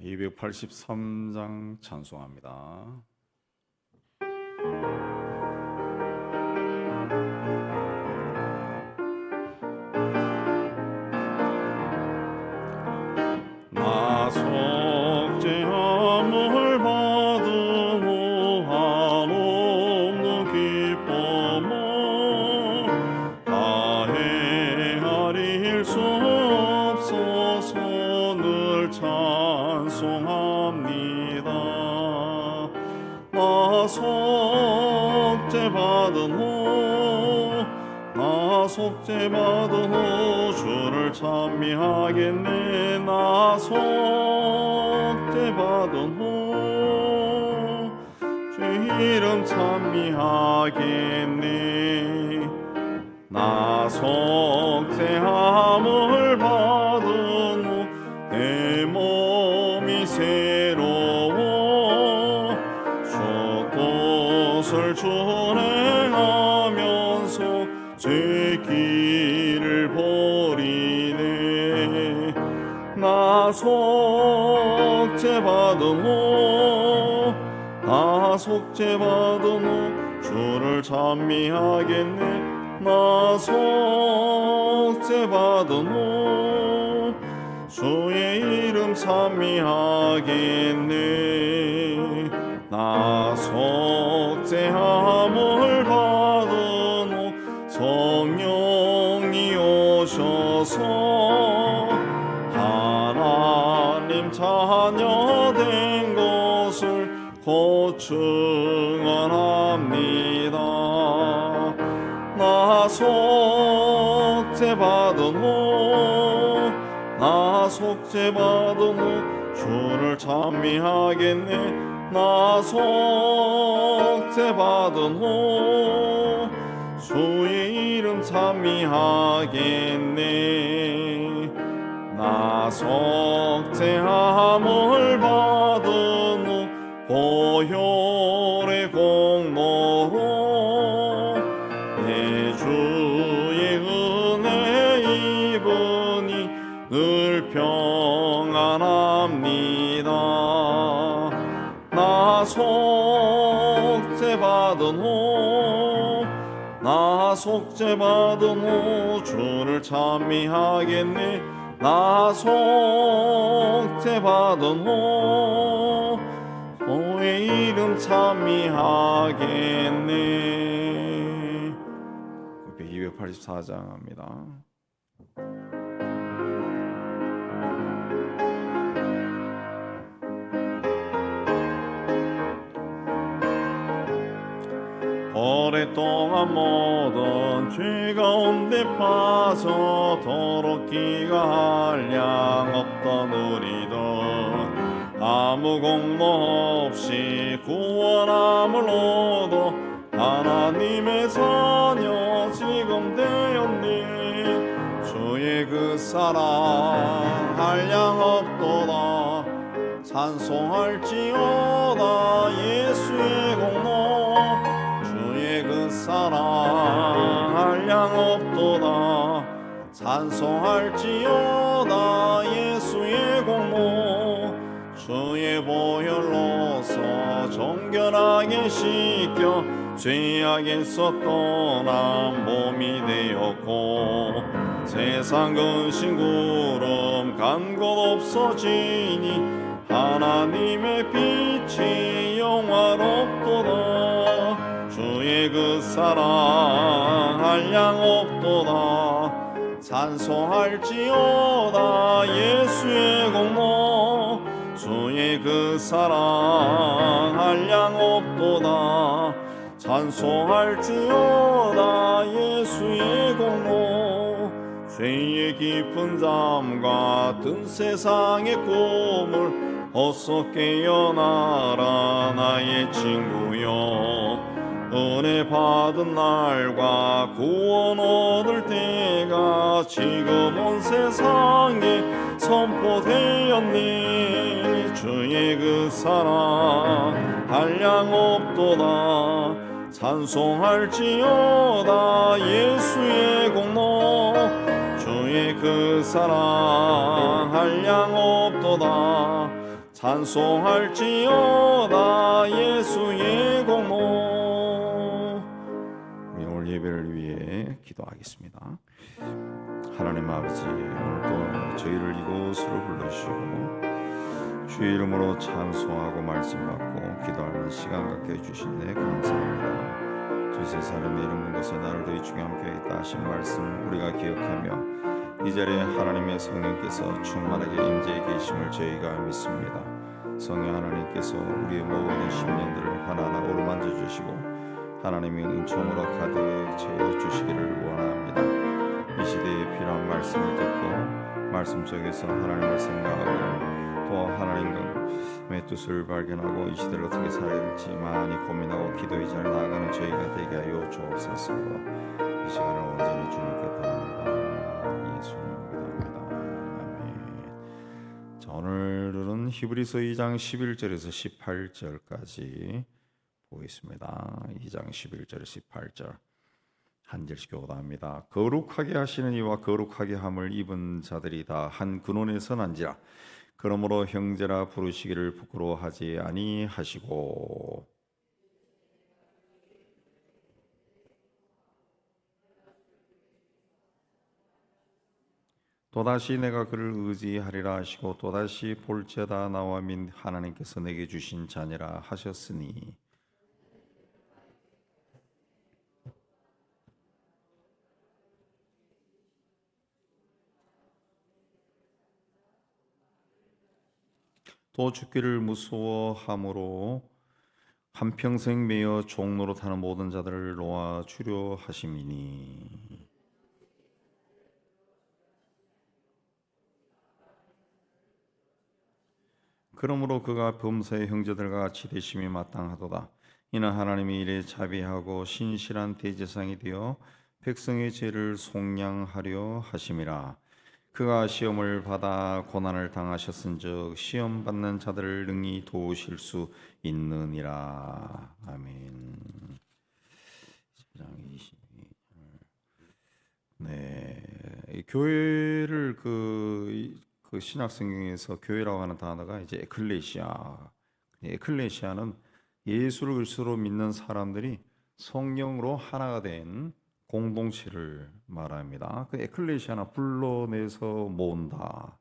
283장 찬송합니다. 나 속죄함을 받은 후 한없는 기쁨을 다 헤아릴 수 없어서 늘 찬송합니다. 나 속죄받은 후 주를 찬미하겠네. 나 속죄받은 후 주 이름 찬미하겠네. 나 속죄함을 받은 후 내 몸이 새로워 주 뜻을 준행하면서 제 길을 버리네. 나 속죄받은 후 주를 찬미하겠네. 나 속죄받은 후 주의 이름 찬미하겠네. 나 속죄함을 받은 후 성령이 오셔서 하나님 자녀 된 것을 곧 증언합니다. 나 속죄받은 후 주를 찬미하겠네. 나 속죄받은 후 주의 이름 찬미하겠네. 나 속죄함을 받은 후 보혈의 공로로 내 주의 은혜 입으니 늘 평안합니다. 나 속죄받은 후 주를 찬미하겠네. 나 속죄받은 후 주의 이름 찬미하겠네. 284장입니다. 오랫동안 모든 죄 가운데 빠져 더럽기가 한량 없던 우리도 아무 공로 없이 구원함을 얻어 하나님의 자녀 지금 되었니. 주의 그 사랑 한량 없도다. 찬송할지어다 예수의 공로. 그 사랑 한량 없도다. 찬송할지어다 예수의 공로. 주의 보혈로서 정결하게 씻겨 죄악에서 떠난 몸이 되었고 세상 근심 구름 간 곳 없어지니 하나님의 빛이 영화롭도다. 주의 그 사랑 한량 없도다. 찬송할지어다 예수의 공로. 주의 그 사랑 한량 없도다. 찬송할지어다 예수의 공로. 죄의 깊은 잠 같은 세상의 꿈을 어서 깨어나라 나의 친구여. 은혜 받은 날과 구원 얻을 때가 지금 온 세상에 선포되었니. 주의 그 사랑 한량 없도다. 찬송할지어다 예수의 공로. 주의 그 사랑 한량 없도다. 찬송할지어다 예수의 공로. 우리 오늘 예배를 위해 기도하겠습니다. 하나님 아버지, 오늘도 저희를 이곳으로 불러주시고 주의 이름으로 찬송하고 말씀 받고 기도하는 시간 갖게 해주신 데 감사합니다. 주 세상에 이름 문 것에 나를 더히 주께 함께 하겠다 하신 말씀 우리가 기억하며 이 자리에 하나님의 성령께서 충만하게 임재해 계심을 저희가 믿습니다. 성령 하나님께서 우리의 모든 심령들을 하나하나 어루만져 주시고 하나님의 은총으로 가득 채워주시기를 원합니다. 이 시대에 필요한 말씀을 듣고 말씀 속에서 하나님을 생각하고 또 하나님의 뜻을 발견하고 이 시대를 어떻게 살아야 될지 많이 고민하고 기도의 자리에 나아가는 저희가 되게 하여 주옵소서. 이 시간을 온전히 주님께 드립니다. 예수님 기도합니다. 아멘. 자, 오늘은 히브리서 2장 11절에서 18절까지 보겠습니다. 2장 11절에서 18절 한 절씩 교독합니다. 거룩하게 하시는 이와 거룩하게 함을 입은 자들이 다 한 근원에 선한지라. 그러므로 형제라 부르시기를 부끄러워하지 아니하시고 또다시 내가 그를 의지하리라 하시고 또다시 볼지어다 나와 민 하나님께서 내게 주신 자녀라 하셨으니 또 죽기를 무서워함으로 한평생 매여 종로로 타는 모든 자들을 놓아 주려 하심이니 그러므로 그가 범사의 형제들과 같이 되심이 마땅하도다. 이는 하나님이 이래 자비하고 신실한 대제사장이 되어 백성의 죄를 속량하려 하심이라. 그가 시험을 받아 고난을 당하셨은즉 시험 받는 자들을 능히 도우실 수 있느니라. 아멘. 10장 22절. 네, 교회를 그 신약 성경에서 교회라고 하는 단어가 이제 에클레시아. 에클레시아는 예수를 그리스도로 믿는 사람들이 성령으로 하나가 된 공동체를 말합니다. 그 에클레시아나 불러내서 모은다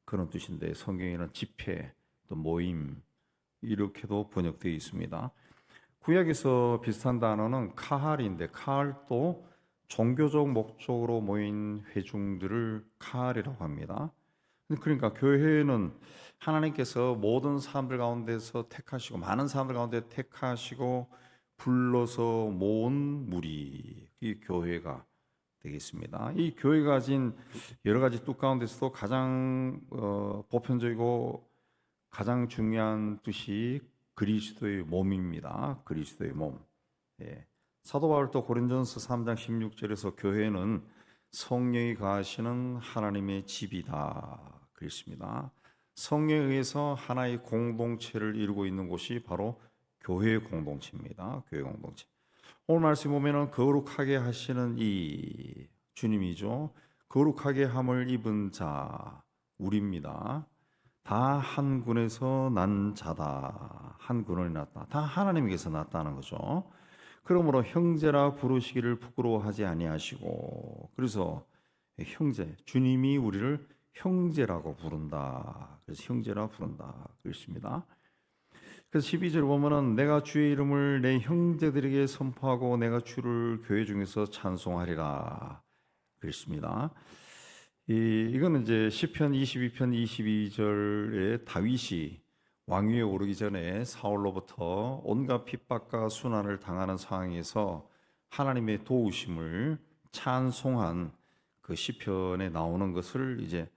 그런 뜻인데 성경에는 집회 또 모임 이렇게도 번역되어 있습니다. 구약에서 비슷한 단어는 카할인데 카할도 종교적 목적으로 모인 회중들을 카할이라고 합니다. 그러니까 교회는 하나님께서 모든 사람들 가운데서 택하시고 많은 사람들 가운데 택하시고 불러서 모은 무리, 이 교회가 되겠습니다. 이 교회가 가진 여러 가지 뜻 가운데서도 가장 보편적이고 가장 중요한 뜻이 그리스도의 몸입니다. 그리스도의 몸. 예. 사도 바울도 고린도전서 3장 16절에서 교회는 성령이 거하시는 하나님의 집이다 그랬습니다. 성령에 의해서 하나의 공동체를 이루고 있는 곳이 바로 교회 공동체입니다. 교회 공동체. 오늘 말씀 보면은 거룩하게 하시는 이 주님이죠. 거룩하게 함을 입은 자 우리입니다. 다 한 군에서 난 자다. 한 근원이 났다. 다 하나님께서 났다는 거죠. 그러므로 형제라 부르시기를 부끄러워하지 아니하시고 그래서 형제 주님이 우리를 형제라고 부른다. 그래서 형제라 부른다. 그렇습니다. 그래서 12절 보면은 내가 주의 이름을 내 형제들에게 선포하고 내가 주를 교회 중에서 찬송하리라 그랬습니다. 이거는 이제 시편 22편 22절에 다윗이 왕위에 오르기 전에 사울로부터 온갖 핍박과 순환을 당하는 상황에서 하나님의 도우심을 찬송한 그 시편에 나오는 것을 이제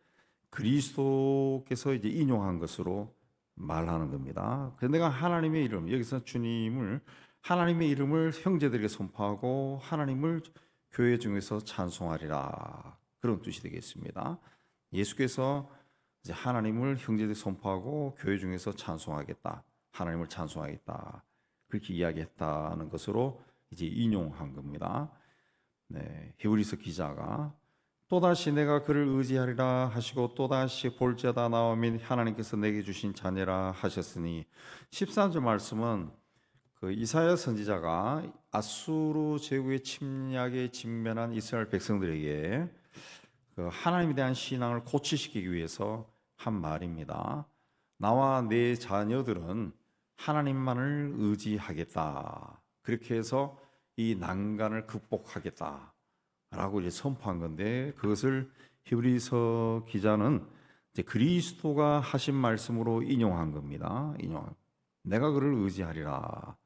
그리스도께서 이제 인용한 것으로 말하는 겁니다. 그래서 내가 하나님의 이름, 여기서 주님을 하나님의 이름을 형제들에게 선포하고 하나님을 교회 중에서 찬송하리라 그런 뜻이 되겠습니다. 예수께서 이제 하나님을 형제들에게 선포하고 교회 중에서 찬송하겠다, 하나님을 찬송하겠다 그렇게 이야기했다는 것으로 이제 인용한 겁니다. 네, 히브리서 기자가 또다시 내가 그를 의지하리라 하시고 또다시 볼지어다 나와 및 하나님께서 내게 주신 자녀라 하셨으니 13절 말씀은 그 이사야 선지자가 아수르 제국의 침략에 직면한 이스라엘 백성들에게 그 하나님에 대한 신앙을 고취시키기 위해서 한 말입니다. 나와 내 자녀들은 하나님만을 의지하겠다. 그렇게 해서 이 난간을 극복하겠다. 라고 이제 선포한 건데 그것을 히브리서 기자는 이제 그리스도가 하신 말씀으로 인용한 겁니다. 내가 그를 의지하리라.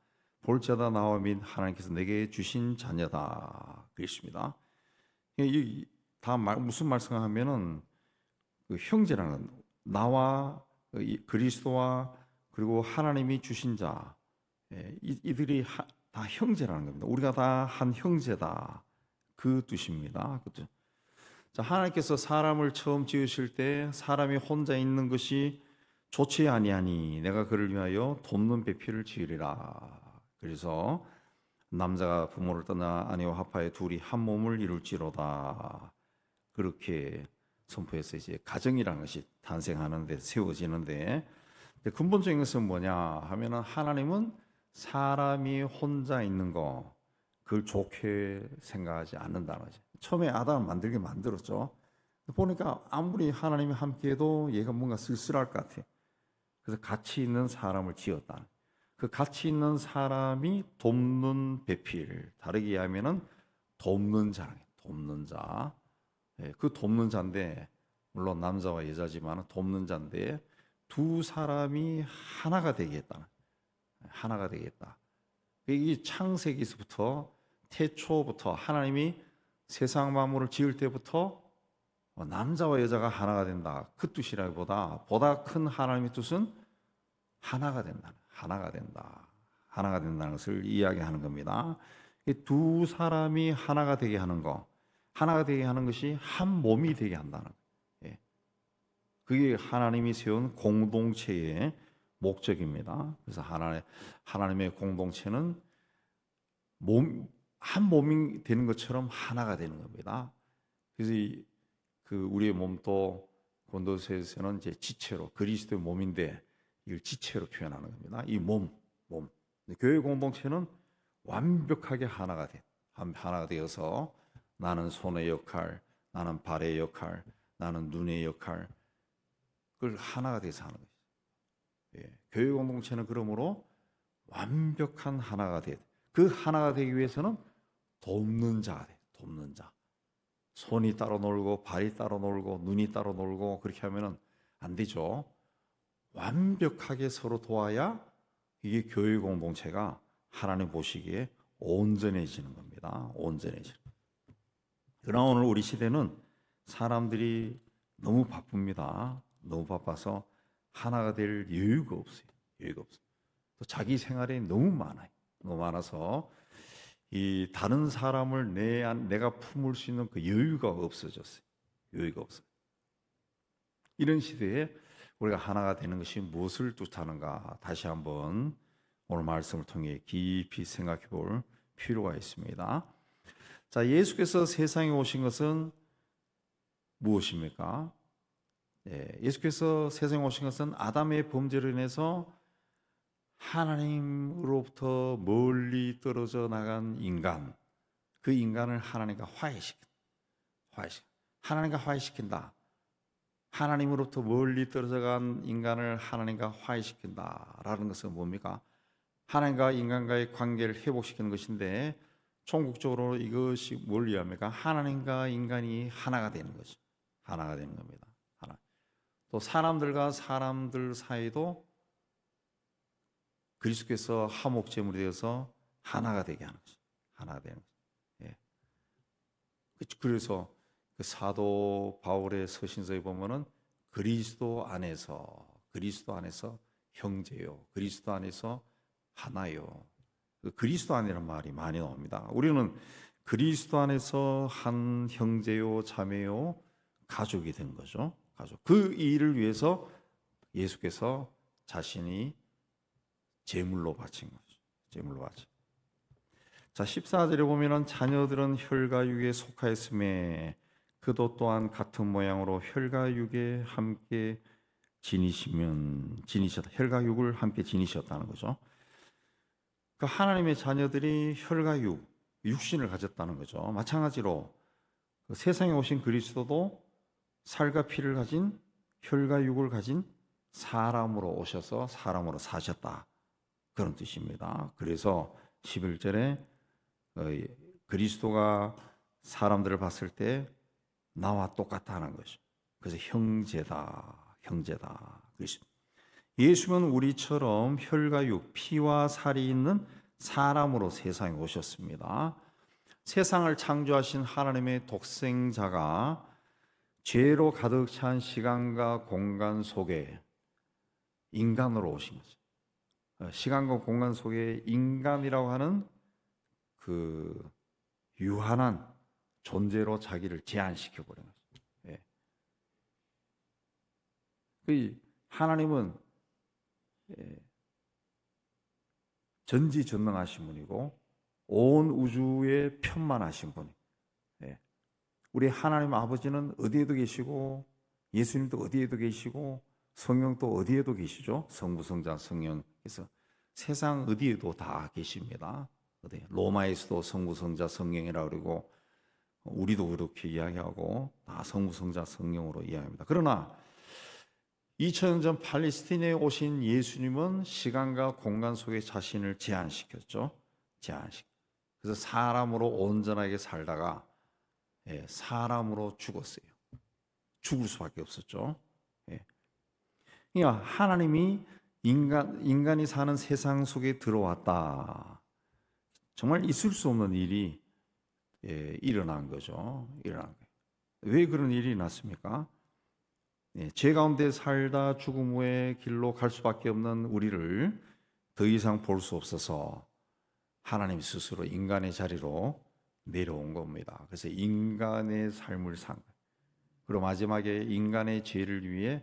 볼지어다 나와 및 하나님께서 내게 주신 자녀다. 그랬습니다. 다 무슨 말씀하면은 그 형제라는 나와 그리스도와 그리고 하나님이 주신 자 이들이 다 형제라는 겁니다. 우리가 다 한 형제다. 그 뜻입니다. 그죠? 자, 하나님께서 사람을 처음 지으실 때 사람이 혼자 있는 것이 좋지 아니하니 내가 그를 위하여 돕는 배필을 지으리라. 그래서 남자가 부모를 떠나 아내와 합하여 둘이 한 몸을 이룰지로다. 그렇게 선포해서 이제 가정이라는 것이 탄생하는데 세워지는데 근본적인 것은 뭐냐 하면은 하나님은 사람이 혼자 있는 거 그걸 좋게 생각하지 않는다는 거죠. 처음에 아담을 만들게 만들었죠. 보니까 아무리 하나님이 함께해도 얘가 뭔가 쓸쓸할 것 같아요. 그래서 가치 있는 사람을 지었다. 그 가치 있는 사람이 돕는 배필, 다르게 이야기하면은 돕는 자, 돕는 자. 그 돕는 자인데 물론 남자와 여자지만 돕는 자인데 두 사람이 하나가 되겠다. 하나가 되겠다. 이 창세기서부터 태초부터 하나님이 세상 만물을 지을 때부터 남자와 여자가 하나가 된다. 그 뜻이라기보다 보다 큰 하나님의 뜻은 하나가 된다. 하나가 된다. 하나가 된다는 것을 이야기하는 겁니다. 두 사람이 하나가 되게 하는 거, 하나가 되게 하는 것이 한 몸이 되게 한다는 거예요. 그게 하나님이 세운 공동체의 목적입니다. 그래서 하나님의 공동체는 한 몸이 되는 것처럼 하나가 되는 겁니다. 그래서 우리의 몸도 고린도서에서는 이제 지체로 그리스도의 몸인데 이걸 지체로 표현하는 겁니다. 이 몸. 교회 공동체는 완벽하게 하나가 되어서 나는 손의 역할, 나는 발의 역할, 나는 눈의 역할, 그걸 하나가 돼서 하는 거죠. 교회 공동체는 그러므로 완벽한 하나가 돼. 그 하나가 되기 위해서는 돕는 자가 돼. 돕는 자. 손이 따로 놀고 발이 따로 놀고 눈이 따로 놀고 그렇게 하면은 안 되죠. 완벽하게 서로 도와야 이게 교회 공동체가 하나님 보시기에 온전해지는 겁니다. 온전해지는. 그러나 오늘 우리 시대는 사람들이 너무 바쁩니다. 너무 바빠서 하나가 될 여유가 없어요. 여유가 없어요. 또 자기 생활에 너무 많아요. 너무 많아서 이 다른 사람을 내가 품을 수 있는 그 여유가 없어졌어요. 여유가 없어요. 이런 시대에 우리가 하나가 되는 것이 무엇을 뜻하는가 다시 한번 오늘 말씀을 통해 깊이 생각해 볼 필요가 있습니다. 자, 예수께서 세상에 오신 것은 무엇입니까? 예수께서 세상에 오신 것은 아담의 범죄로 인해서 하나님으로부터 멀리 떨어져 나간 인간, 그 인간을 하나님과 화해시킨다. 하나님과 화해시킨다. 하나님으로부터 멀리 떨어져 간 인간을 하나님과 화해시킨다라는 것은 뭡니까? 하나님과 인간과의 관계를 회복시키는 것인데 총국적으로 이것이 뭘 의미합니까? 하나님과 인간이 하나가 되는 거죠. 하나가 되는 겁니다. 하나. 또 사람들과 사람들 사이도 그리스도께서 화목제물이 되어서 하나가 되게 하는 거죠. 하나가 되는 거죠. 그래서 그 사도 바울의 서신서에 보면은 그리스도 안에서 형제요, 그리스도 안에서 하나요. 그리스도 안이라는 말이 많이 나옵니다. 우리는 그리스도 안에서 한 형제요, 자매요, 가족이 된 거죠. 가족. 그 일을 위해서 예수께서 자신이 제물로 바친 거죠. 제물로 바친. 자, 14절에 보면은 자녀들은 혈과 육에 속하였음에 그도 또한 같은 모양으로 혈과 육에 함께 지니셨다. 혈과 육을 함께 지니셨다는 거죠. 그 하나님의 자녀들이 혈과 육신을 가졌다는 거죠. 마찬가지로 그 세상에 오신 그리스도도 살과 피를 가진 혈과 육을 가진 사람으로 오셔서 사람으로 사셨다. 그런 뜻입니다. 그래서 11절에 그리스도가 사람들을 봤을 때 나와 똑같다는 거죠. 그래서 형제다. 그렇습니다. 예수는 우리처럼 혈과 육, 피와 살이 있는 사람으로 세상에 오셨습니다. 세상을 창조하신 하나님의 독생자가 죄로 가득 찬 시간과 공간 속에 인간으로 오신 거죠. 시간과 공간 속에 인간이라고 하는 그 유한한 존재로 자기를 제한시켜 버린 거죠. 예. 그 하나님은 전지전능하신 분이고 온 우주에 편만하신 분이. 우리 하나님 아버지는 어디에도 계시고 예수님도 어디에도 계시고 성령도 어디에도 계시죠. 성부, 성자, 성령께서 세상 어디에도 다 계십니다. 로마에서도 성부, 성자, 성령이라고 그러고 우리도 그렇게 이야기하고 다 성부, 성자, 성령으로 이야기합니다. 그러나 2000년 전 팔레스틴에 오신 예수님은 시간과 공간 속에 자신을 제한시켰죠. 그래서 사람으로 온전하게 살다가 사람으로 죽었어요. 죽을 수밖에 없었죠. 그러니까 하나님이 인간이 사는 세상 속에 들어왔다. 정말 있을 수 없는 일이 일어난 거죠. 왜 그런 일이 났습니까? 죄 가운데 살다 죽음 후의 길로 갈 수밖에 없는 우리를 더 이상 볼 수 없어서 하나님 스스로 인간의 자리로 내려온 겁니다. 그래서 인간의 삶을 산 거예요. 그리고 마지막에 인간의 죄를 위해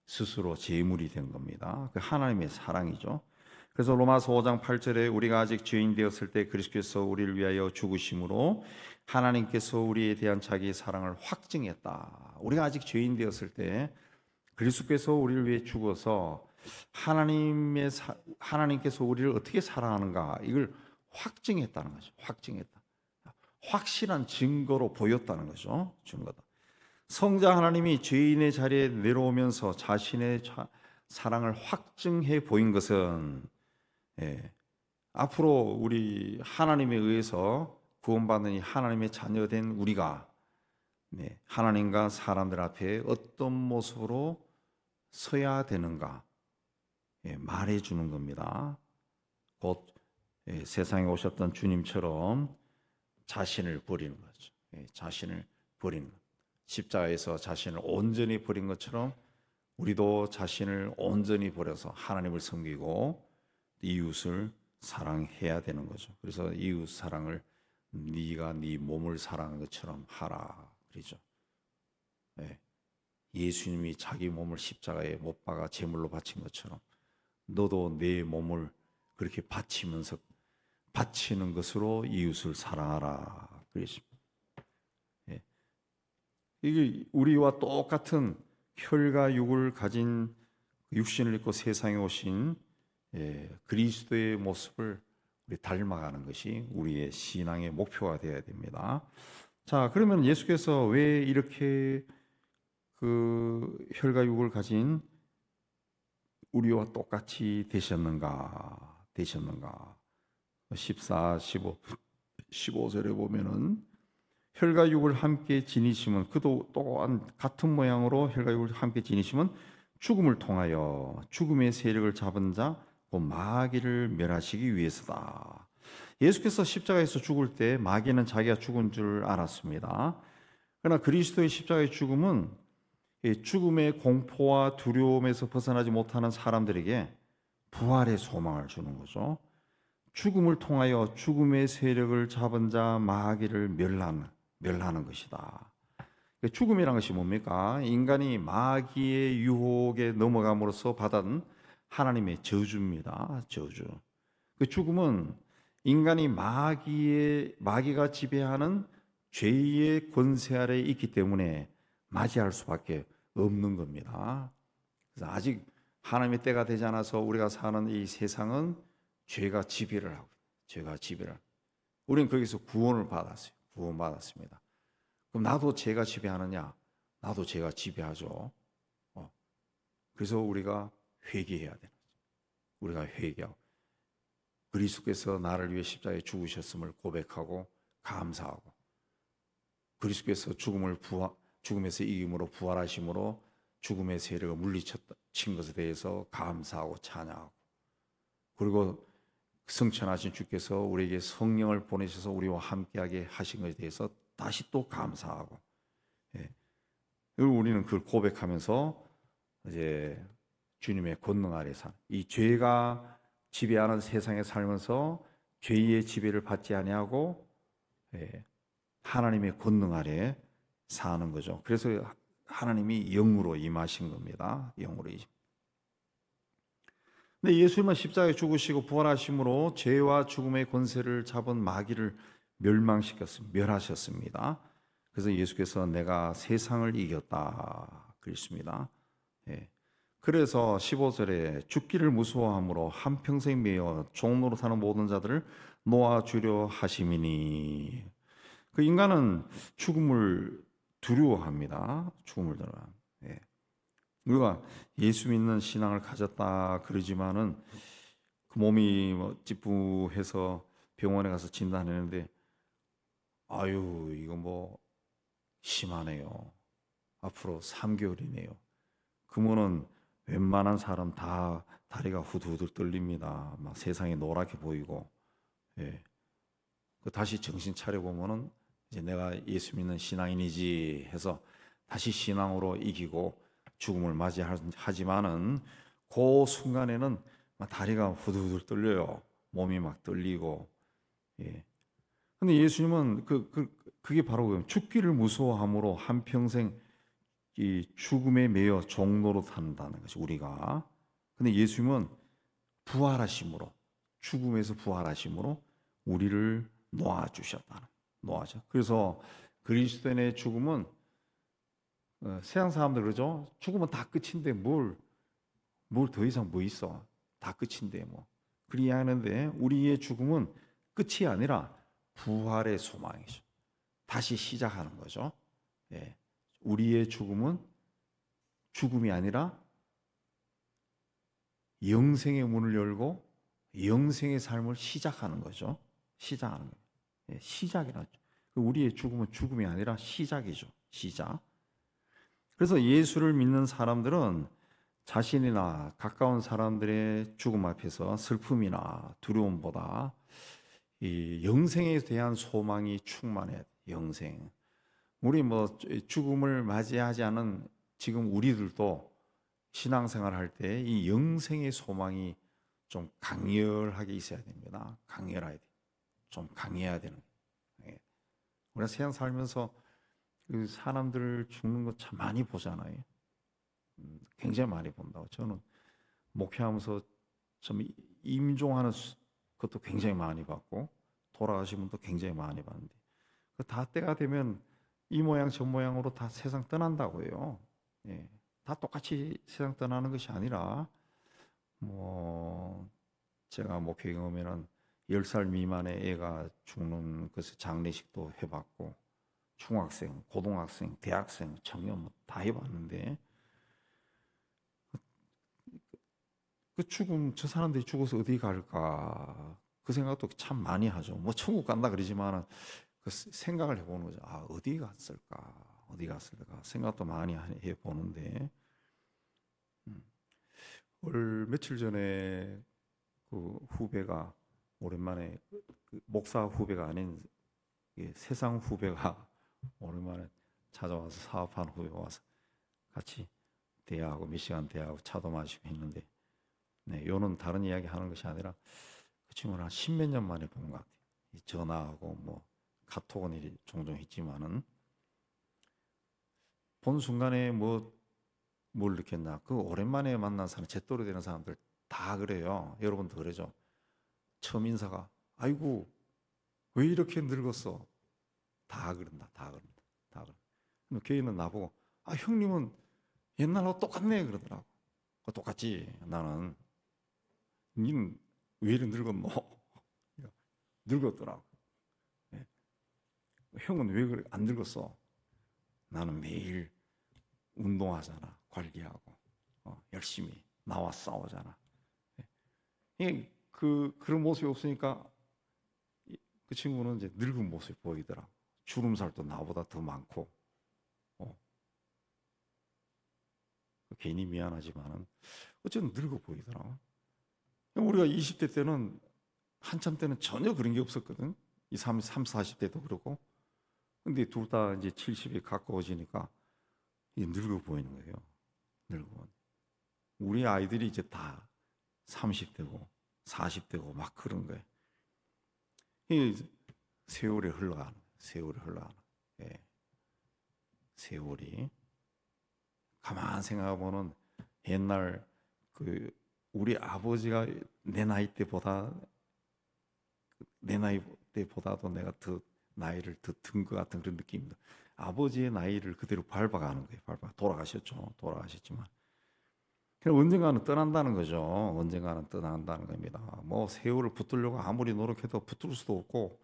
스스로 제물이 된 겁니다. 그 하나님의 사랑이죠. 그래서 로마서 5장 8절에 우리가 아직 죄인 되었을 때 그리스도께서 우리를 위하여 죽으심으로 하나님께서 우리에 대한 자기의 사랑을 확증했다. 우리가 아직 죄인 되었을 때 그리스도께서 우리를 위해 죽어서 하나님께서 우리를 어떻게 사랑하는가 이걸 확증했다는 거죠. 확실한 증거로 보였다는 거죠. 증거다. 성자 하나님이 죄인의 자리에 내려오면서 자신의 사랑을 확증해 보인 것은 앞으로 우리 하나님에 의해서 구원받는 이 하나님의 자녀된 우리가 하나님과 사람들 앞에 어떤 모습으로 서야 되는가 말해주는 겁니다. 곧 세상에 오셨던 주님처럼 자신을 버리는 거죠. 자신을 버리는 것. 십자가에서 자신을 온전히 버린 것처럼 우리도 자신을 온전히 버려서 하나님을 섬기고 이웃을 사랑해야 되는 거죠. 그래서 이웃 사랑을 네가 네 몸을 사랑하는 것처럼 하라 그러죠. 예수님이 자기 몸을 십자가에 못 박아 제물로 바친 것처럼 너도 내 몸을 그렇게 바치는 것으로 이웃을 사랑하라 그랬습니다. 이게 우리와 똑같은 혈과 육을 가진 육신을 입고 세상에 오신 그리스도의 모습을 우리 닮아가는 것이 우리의 신앙의 목표가 되어야 됩니다. 자, 그러면 예수께서 왜 이렇게 그 혈과 육을 가진 우리와 똑같이 되셨는가? 14, 15절에 보면은 혈과 육을 함께 지니심은 그도 또한 같은 모양으로 혈과 육을 함께 지니심은 죽음을 통하여 죽음의 세력을 잡은 자 곧 마귀를 멸하시기 위해서다. 예수께서 십자가에서 죽을 때 마귀는 자기가 죽은 줄 알았습니다. 그러나 그리스도의 십자가의 죽음은 죽음의 공포와 두려움에서 벗어나지 못하는 사람들에게 부활의 소망을 주는 거죠. 죽음을 통하여 죽음의 세력을 잡은 자 마귀를 멸하는 것이다. 죽음이란 것이 뭡니까? 인간이 마귀의 유혹에 넘어감으로써 받은 하나님의 저주입니다. 저주. 그 죽음은 인간이 마귀가 지배하는 죄의 권세 아래에 있기 때문에 맞이할 수밖에 없는 겁니다. 그래서 아직 하나님의 때가 되지 않아서 우리가 사는 이 세상은 죄가 지배를 하고, 죄가 지배를. 우리는 거기서 구원을 받았어요. 구원받았습니다. 그럼 나도 죄가 지배하느냐? 나도 죄가 지배하죠. 그래서 우리가 회개해야 되는 거죠. 우리가 회개하고 그리스도께서 나를 위해 십자가에 죽으셨음을 고백하고 감사하고, 그리스도께서 죽음에서 이김으로 부활하심으로 죽음의 세력을 물리친 것에 대해서 감사하고 찬양하고, 그리고 성천하신 주께서 우리에게 성령을 보내셔서 우리와 함께하게 하신 것에 대해서 다시 또 감사하고, 그리고 우리는 그걸 고백하면서 이제 주님의 권능 아래 산, 이 죄가 지배하는 세상에 살면서 죄의 지배를 받지 아니하고 하나님의 권능 아래 사는 거죠. 그래서 하나님이 영으로 임하신 겁니다. 영으로 임하신. 근데 예수님은 십자가에 죽으시고 부활하심으로 죄와 죽음의 권세를 잡은 마귀를 멸하셨습니다. 그래서 예수께서 내가 세상을 이겼다 그랬습니다. 그래서 15절에 죽기를 무서워함으로 한평생 매여 종로로 사는 모든 자들을 놓아주려 하심이니, 그 인간은 죽음을 두려워합니다. 죽음을 두려워합니다. 우리가 예수 믿는 신앙을 가졌다 그러지만은 그 몸이 찌뿌해서 병원에 가서 진단했는데, 아유 이거 뭐 심하네요. 앞으로 3개월이네요. 그러면은 웬만한 사람 다 다리가 후들후들 떨립니다. 막 세상이 노랗게 보이고, 다시 정신 차려 보면은 이제 내가 예수 믿는 신앙인이지 해서 다시 신앙으로 이기고 죽음을 맞이하지만은 그 순간에는 막 다리가 후들후들 떨려요. 몸이 막 떨리고. 근데 예수님은 그게 바로 죽기를 무서워함으로 한평생 이 죽음에 매여 종로로 산다는 것이 우리가. 근데 예수님은 부활하심으로, 죽음에서 부활하심으로 우리를 놓아주셨다는, 놓아줘. 그래서 그리스도인의 죽음은 세상 사람들 그러죠. 죽으면 다 끝인데 뭘 더 이상 뭐 있어? 다 끝인데 뭐. 그리 하는데 우리의 죽음은 끝이 아니라 부활의 소망이죠. 다시 시작하는 거죠. 우리의 죽음은 죽음이 아니라 영생의 문을 열고 영생의 삶을 시작하는 거죠. 시작하는 거예요. 시작이라죠. 우리의 죽음은 죽음이 아니라 시작이죠. 시작. 그래서 예수를 믿는 사람들은 자신이나 가까운 사람들의 죽음 앞에서 슬픔이나 두려움보다 이 영생에 대한 소망이 충만해야 돼. 영생. 우리 죽음을 맞이하지 않은 지금 우리들도 신앙생활 할 때 이 영생의 소망이 좀 강렬하게 있어야 됩니다. 강렬해야 돼. 좀 강해야 되는. 우리가 세상 살면서 그 사람들 죽는 거 참 많이 보잖아요. 굉장히 많이 본다고. 저는 목회하면서 좀 임종하는 것도 굉장히 많이 봤고 돌아가신 분도 굉장히 많이 봤는데, 다 때가 되면 이 모양 저 모양으로 다 세상 떠난다고요. 다 똑같이 세상 떠나는 것이 아니라 제가 목회 경험에는 10살 미만의 애가 죽는 것을 장례식도 해봤고, 중학생, 고등학생, 대학생, 청년 다 해봤는데, 그 죽음, 저 사람들이 죽어서 어디 갈까 그 생각도 참 많이 하죠. 천국 간다 그러지만 그 생각을 해보는 거죠. 어디 갔을까, 어디 갔을까 생각도 많이 해보는데, 며칠 전에 그 후배가 오랜만에, 그 목사 후배가 아닌 세상 후배가 오랜만에 찾아와서, 사업하는 후배가 와서 같이 대화하고 몇 시간 대화하고 차도 마시고 했는데, 요는 다른 이야기 하는 것이 아니라 그 친구는 한 10몇 년 만에 본 것 같아요. 전화하고 카톡은 일이 종종 있지만은, 본 순간에 뭘 느꼈나? 그 오랜만에 만난 사람, 제 또래 되는 사람들 다 그래요. 여러분도 그러죠. 처음 인사가, 아이고 왜 이렇게 늙었어? 다 그런다, 다 그런다, 다 그런다. 근데 교회는 나보고 형님은 옛날하고 똑같네 그러더라고. 똑같지. 나는 니는 왜 이리 늙었노? 늙었더라고. 예. 형은 왜 그래 안 늙었어? 나는 매일 운동하잖아, 관리하고 열심히 나와 싸우잖아. 예. 그런 모습이 없으니까 그 친구는 이제 늙은 모습이 보이더라. 주름살도 나보다 더 많고. 괜히 미안하지만은 어쨌든 늙어 보이더라. 우리가 20대 때는 한참 때는 전혀 그런 게 없었거든. 이 40대도 그렇고. 근데 둘 다 이제 70에 가까워지니까 이게 늙어 보이는 거예요. 늙어. 우리 아이들이 이제 다 30대고 40대고 막 그런 거예요. 이 세월이 흘러가는, 세월이 흘러가는. 예. 세월이 가만 생각해보면 옛날 우리 아버지가 내 나이 때보다도 내가 더 나이를 더 든 것 같은 그런 느낌입니다. 아버지의 나이를 그대로 밟아가는 거예요. 돌아가셨죠. 돌아가셨지만 언젠가는 떠난다는 거죠. 언젠가는 떠난다는 겁니다. 뭐 세월을 붙들려고 아무리 노력해도 붙들 수도 없고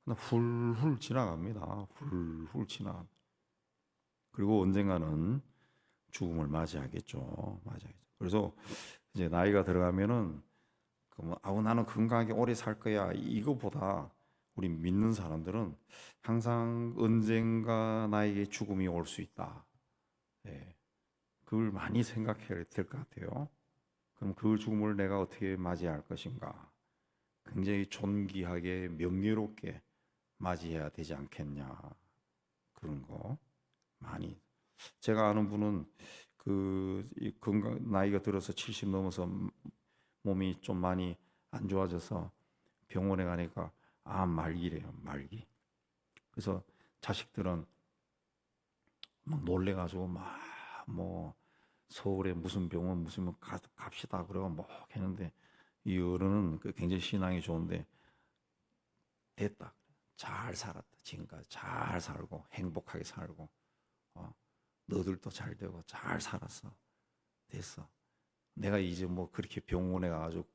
그냥 훌훌 지나갑니다. 훌훌 지나. 그리고 언젠가는 죽음을 맞이하겠죠. 맞이하겠죠. 그래서 이제 나이가 들어가면은 나는 건강하게 오래 살 거야. 이거보다 우리 믿는 사람들은 항상 언젠가 나에게 죽음이 올 수 있다. 예. 그걸 많이 생각해야 될 것 같아요. 그럼 그 죽음을 내가 어떻게 맞이할 것인가? 굉장히 존귀하게 명예롭게 맞이해야 되지 않겠냐? 그런 거 많이. 제가 아는 분은 나이가 들어서 70 넘어서 몸이 좀 많이 안 좋아져서 병원에 가니까 말기래요. 말기. 그래서 자식들은 막 놀래가지고 뭐 서울에 무슨 병원 무슨 갑시다 그러고 뭐 했는데 이 어른은 굉장히 신앙이 좋은데 됐다. 잘 살았다. 지금까지 잘 살고 행복하게 살고 너들도 잘 되고 잘 살았어. 됐어. 내가 이제 뭐 그렇게 병원에 가가지고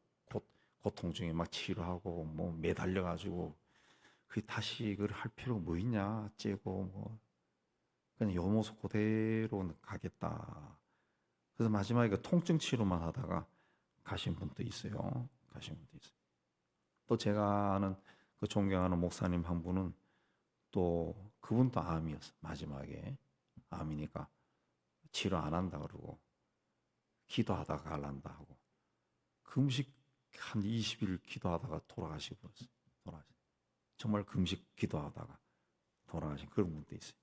고통 중에 막 치료하고 뭐 매달려 가지고 그 다시 그걸 할 필요가 뭐 있냐 째고 뭐 그냥 요 모습 그대로 가겠다. 그래서 마지막에 통증 치료만 하다가 가신 분도 있어요. 가신 분도 있어요. 또 제가 아는 존경하는 목사님 한 분은 또 그분도 암이었어. 마지막에 암이니까 치료 안 한다 그러고 기도하다가 갈란다 하고 금식 한 20일 기도하다가 돌아가시고 정말 금식 기도하다가 돌아가신 그런 분도 있어요.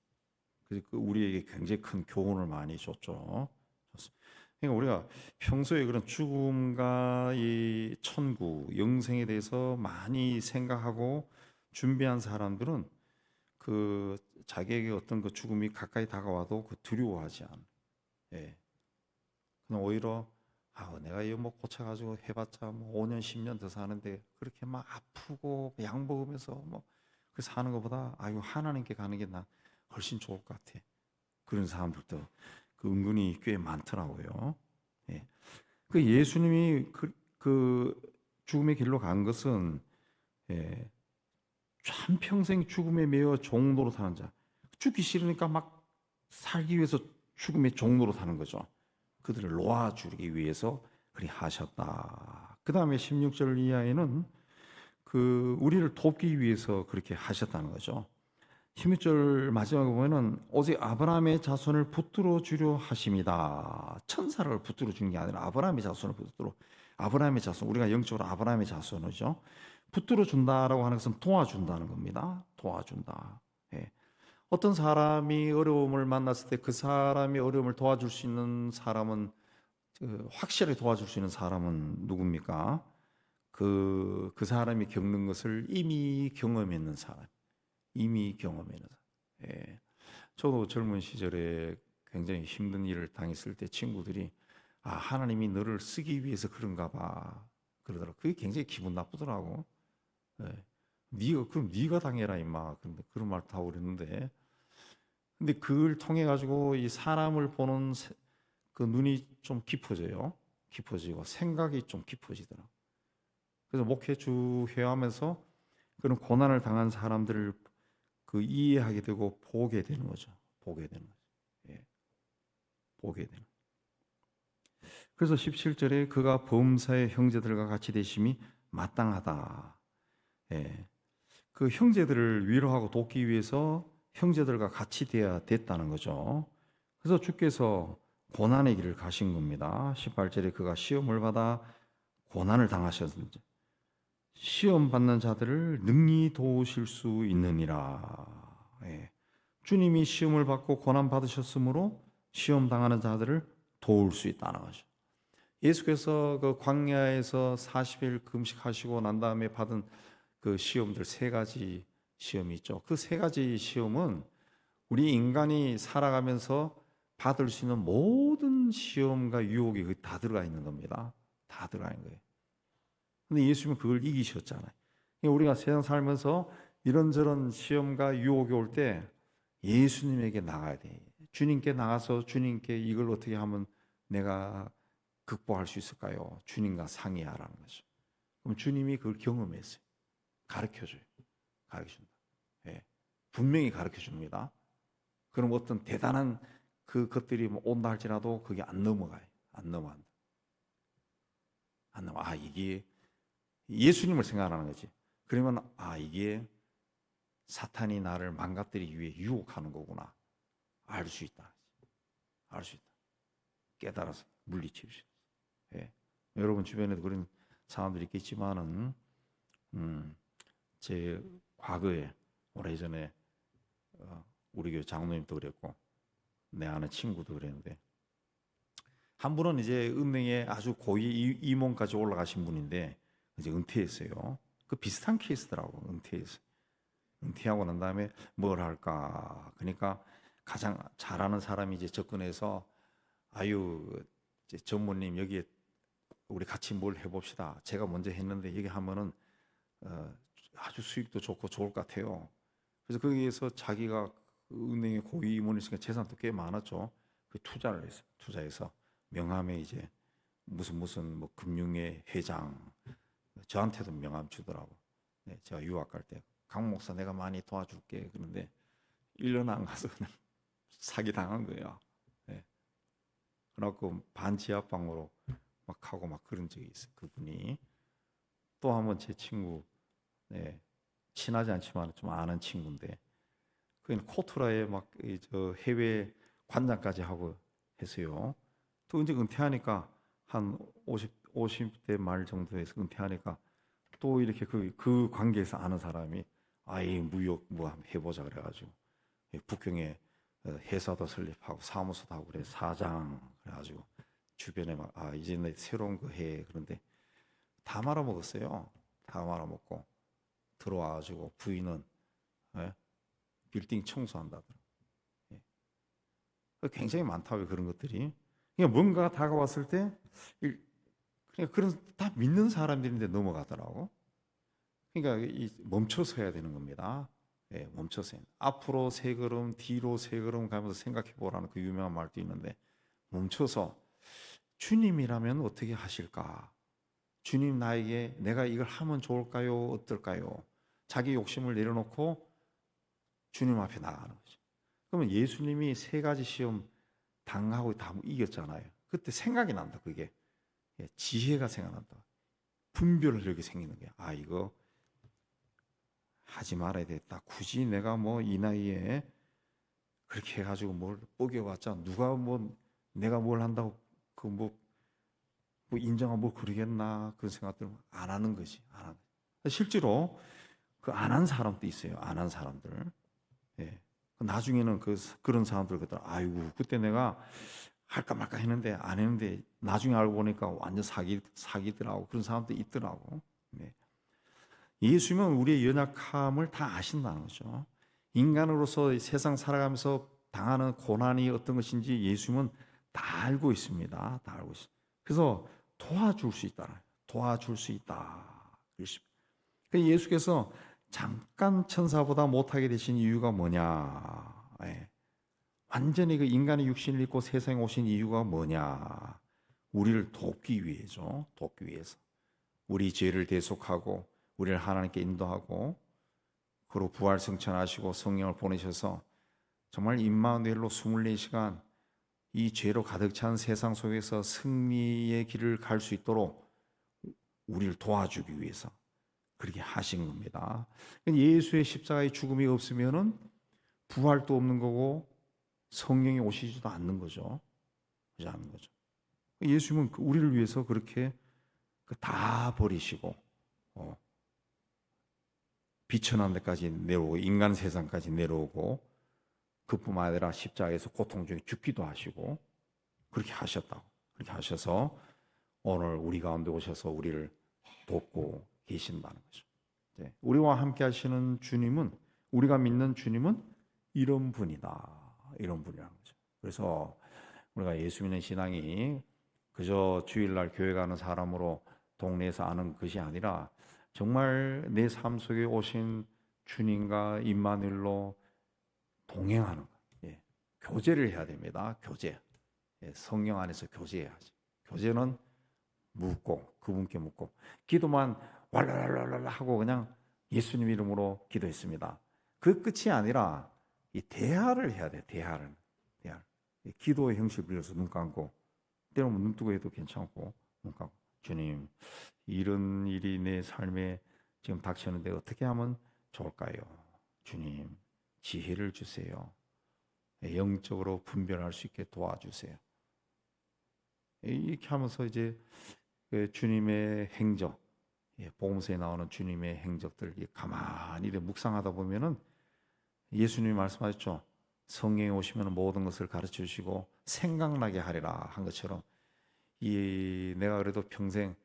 그래서 우리에게 굉장히 큰 교훈을 많이 줬죠. 그러니까 우리가 평소에 그런 죽음과 이 천국, 영생에 대해서 많이 생각하고 준비한 사람들은 자기에게 어떤 죽음이 가까이 다가와도 두려워하지 않아. 예. 그냥 오히려 내가 이거 뭐 고쳐가지고 해봤자 뭐 5년 10년 더 사는데 그렇게 막 아프고 약 먹으면서 뭐 그 사는 것보다 하나님께 가는 게 나 훨씬 좋을 것 같아. 그런 사람들도 은근히 꽤 많더라고요. 예. 예수님이 죽음의 길로 간 것은 한평생 죽음에 매여 종로로 타는 자. 죽기 싫으니까 막 살기 위해서 죽음의 종로로 타는 거죠. 그들을 놓아주기 위해서 그리 하셨다. 그 다음에 16절 이하에는 우리를 돕기 위해서 그렇게 하셨다는 거죠. 16절 마지막에 보면은 오직 아브라함의 자손을 붙들어 주려 하심이다. 천사를 붙들어 주는 게 아니라 아브라함의 자손을 아브라함의 자손, 우리가 영적으로 아브라함의 자손이죠. 붙들어 준다라고 하는 것은 도와준다는 겁니다. 도와준다. 예. 어떤 사람이 어려움을 만났을 때 그 사람이 어려움을 도와줄 수 있는 사람은 확실하게 도와줄 수 있는 사람은 누굽니까? 그 사람이 겪는 것을 이미 경험했는 사람. 이미 경험했는 사람. 예. 저도 젊은 시절에 굉장히 힘든 일을 당했을 때 친구들이 하나님이 너를 쓰기 위해서 그런가 봐 그러더라고. 그게 굉장히 기분 나쁘더라고. 예. 그럼 네가 당해라 임마. 근데 그런 말 다 그랬는데, 근데 그걸 통해 가지고 이 사람을 보는 그 눈이 좀 깊어져요. 깊어지고 생각이 좀 깊어지더라. 그래서 목회 주 회하면서 그런 고난을 당한 사람들을 그 이해하게 되고 보게 되는 거죠. 보게 되는 거죠. 예, 보게 되는. 그래서 17절에 그가 범사의 형제들과 같이 되심이 마땅하다. 예, 그 형제들을 위로하고 돕기 위해서 형제들과 같이 되어야 됐다는 거죠. 그래서 주께서 고난의 길을 가신 겁니다. 18절에 그가 시험을 받아 고난을 당하셨는지 시험 받는 자들을 능히 도우실 수 있느니라. 예. 주님이 시험을 받고 고난 받으셨으므로 시험 당하는 자들을 도울 수 있다는 거죠. 예수께서 그 광야에서 40일 금식하시고 난 다음에 받은 그 시험들 세 가지 시험이 있죠. 그 세 가지 시험은 우리 인간이 살아가면서 받을 수 있는 모든 시험과 유혹이 다 들어가 있는 겁니다. 다 들어가 있는 거예요. 근데 예수님은 그걸 이기셨잖아요. 우리가 세상 살면서 이런저런 시험과 유혹이 올 때 예수님에게 나가야 돼. 주님께 나가서 주님께 이걸 어떻게 하면 내가 극복할 수 있을까요? 주님과 상의하라는 거죠. 그럼 주님이 그걸 경험했어요. 가르쳐줘요. 가르쳐준다. 예. 분명히 가르쳐줍니다. 그럼 어떤 대단한 그것들이 온다 할지라도 그게 안 넘어가요. 안 넘어간다. 안 넘어. 이게 예수님을 생각하는 거지. 그러면 이게 사탄이 나를 망가뜨리기 위해 유혹하는 거구나. 알 수 있다. 알 수 있다. 깨달아서 물리칠 수 있다. 예. 여러분 주변에도 그런 사람들이 있겠지만은 제 과거에 오래전에 우리 교회 장로님도 그랬고 내 아는 친구도 그랬는데 한 분은 이제 은행에 아주 고위 임원까지 올라가신 분인데 이제 은퇴했어요. 그 비슷한 케이스더라고. 은퇴하고 난 다음에 뭘 할까? 그러니까 가장 잘하는 사람이 이제 접근해서 이제 전무님 여기에 우리 같이 뭘 해봅시다. 제가 먼저 했는데 여기 하면은 아주 수익도 좋고 좋을 것 같아요. 그래서 거기에서 자기가 은행의 고위 임원이니까 재산도 꽤 많았죠. 그 투자를 했어. 투자해서 명함에 이제 무슨 뭐 금융회 회장 저한테도 명함 주더라고. 네, 제가 유학 갈 때 강 목사 내가 많이 도와줄게 그런데 1년 안 가서 그냥 사기 당한 거예요. 네. 그래갖고 반지하방으로 막 하고 막 그런 적이 있어요. 그분이 또 한 번 제 친구, 네, 친하지 않지만 좀 아는 친구인데 그는 코트라에 막 저 해외 관장까지 하고 했어요. 또 이제 은퇴하니까 한 50대 말 정도에서 은퇴하니까 또 이렇게 그 관계에서 아는 사람이 이 무역 뭐 한번 해보자 그래가지고 북경에 회사도 설립하고 사무소도 하고 그래 사장 그래가지고 주변에 막 이제 내 새로운 거 해 그런데 다 말아먹었어요. 다 말아먹고 들어와가지고 부인은 빌딩 청소한다더라. 굉장히 많다고요 그런 것들이. 그러니까 뭔가 다가왔을 때 그냥 그런 다 믿는 사람들인데 넘어가더라고. 그러니까 멈춰서 해야 되는 겁니다. 멈춰서 앞으로 세 걸음 뒤로 세 걸음 가면서 생각해 보라는 그 유명한 말도 있는데 멈춰서 주님이라면 어떻게 하실까? 주님 나에게 내가 이걸 하면 좋을까요? 어떨까요? 자기 욕심을 내려놓고 주님 앞에 나가는 거죠. 그러면 예수님이 세 가지 시험 당하고 다 이겼잖아요. 그때 생각이 난다. 그게 지혜가 생각난다. 분별력이 생기는 거야. 이거 하지 말아야 되겠다. 굳이 내가 뭐 이 나이에 그렇게 해가지고 뭘 뽀겨봤자 누가 뭐 내가 뭘 한다고 그 뭐 인정하고 뭐 그러겠나 그런 생각들 안 하는 거지. 안 하는. 실제로 그 안 한 사람도 있어요. 안 한 사람들. 나중에는 그런 사람들 그들 아이고 그때 내가 할까 말까 했는데 안 했는데 나중에 알고 보니까 완전 사기더라고. 그런 사람도 있더라고. 예수님은 우리의 연약함을 다 아신다는 거죠. 인간으로서 세상 살아가면서 당하는 고난이 어떤 것인지 예수님은 다 알고 있습니다. 다 알고 있습니다. 그래서 도와줄 수 있다. 도와줄 수 있다. 그러십니다. 예수께서 잠깐 천사보다 못하게 되신 이유가 뭐냐? 예. 완전히 그 인간의 육신을 입고 세상에 오신 이유가 뭐냐? 우리를 돕기 위해죠. 돕기 위해서. 우리 죄를 대속하고 우리를 하나님께 인도하고 그리고 부활 승천하시고 성령을 보내셔서 정말 임마누엘로 24시간 이 죄로 가득 찬 세상 속에서 승리의 길을 갈 수 있도록 우리를 도와주기 위해서 그렇게 하신 겁니다. 예수의 십자가의 죽음이 없으면은 부활도 없는 거고 성령이 오시지도 않는 거죠. 그렇지 않는 거죠. 예수님은 우리를 위해서 그렇게 다 버리시고 비천한 데까지 내려오고 인간 세상까지 내려오고 그뿐만 아니라 십자가에서 고통 중에 죽기도 하시고 그렇게 하셨다고. 그렇게 하셔서 오늘 우리 가운데 오셔서 우리를 돕고 계신다는 거죠. 우리와 함께 하시는 주님은, 우리가 믿는 주님은 이런 분이다. 이런 분이라는 거죠. 그래서 우리가 예수 믿는 신앙이 그저 주일날 교회 가는 사람으로 동네에서 아는 것이 아니라 정말 내 삶 속에 오신 주님과 임마누엘로 동행하는 것. 교제를 해야 됩니다. 교제. 성령 안에서 교제해야지. 교제는 묻고 그분께 묻고 기도만 왈랄랄랄 하고 그냥 예수님 이름으로 기도했습니다. 그 끝이 아니라 이 대화를 해야 돼. 대화를. 기도의 형식을 빌려서 눈 감고 때로는 눈 뜨고 해도 괜찮고 눈 감고 주님 이런 일이 내 삶에 지금 닥쳤는데 어떻게 하면 좋을까요? 주님 지혜를 주세요. 영적으로 분별할 수 있게 도와주세요. 이렇게 하면서 이제 주님의 행적, 복음서에 나오는 주님의 행적들 가만히 묵상하다 보면은 예수님이 말씀하셨죠. 성령이 오시면 모든 것을 가르쳐 주시고 생각나게 하리라 한 것처럼 내가 그래도 평생